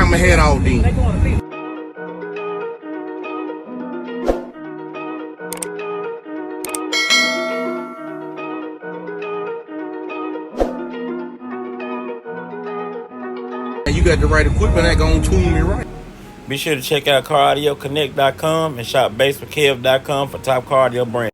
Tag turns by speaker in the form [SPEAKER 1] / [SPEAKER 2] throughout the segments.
[SPEAKER 1] I'ma head out then. You got the right equipment that gonna tune me right.
[SPEAKER 2] Be sure to check out CarAudioConnect.com and shop BASSWITHKEV.com for top car audio brands.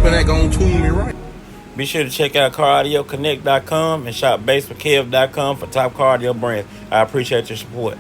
[SPEAKER 1] That gonna tune me right.
[SPEAKER 2] Be sure to check out CarAudioConnect.com and shop BASSWITHKEV.com for top car audio brands. I appreciate your support.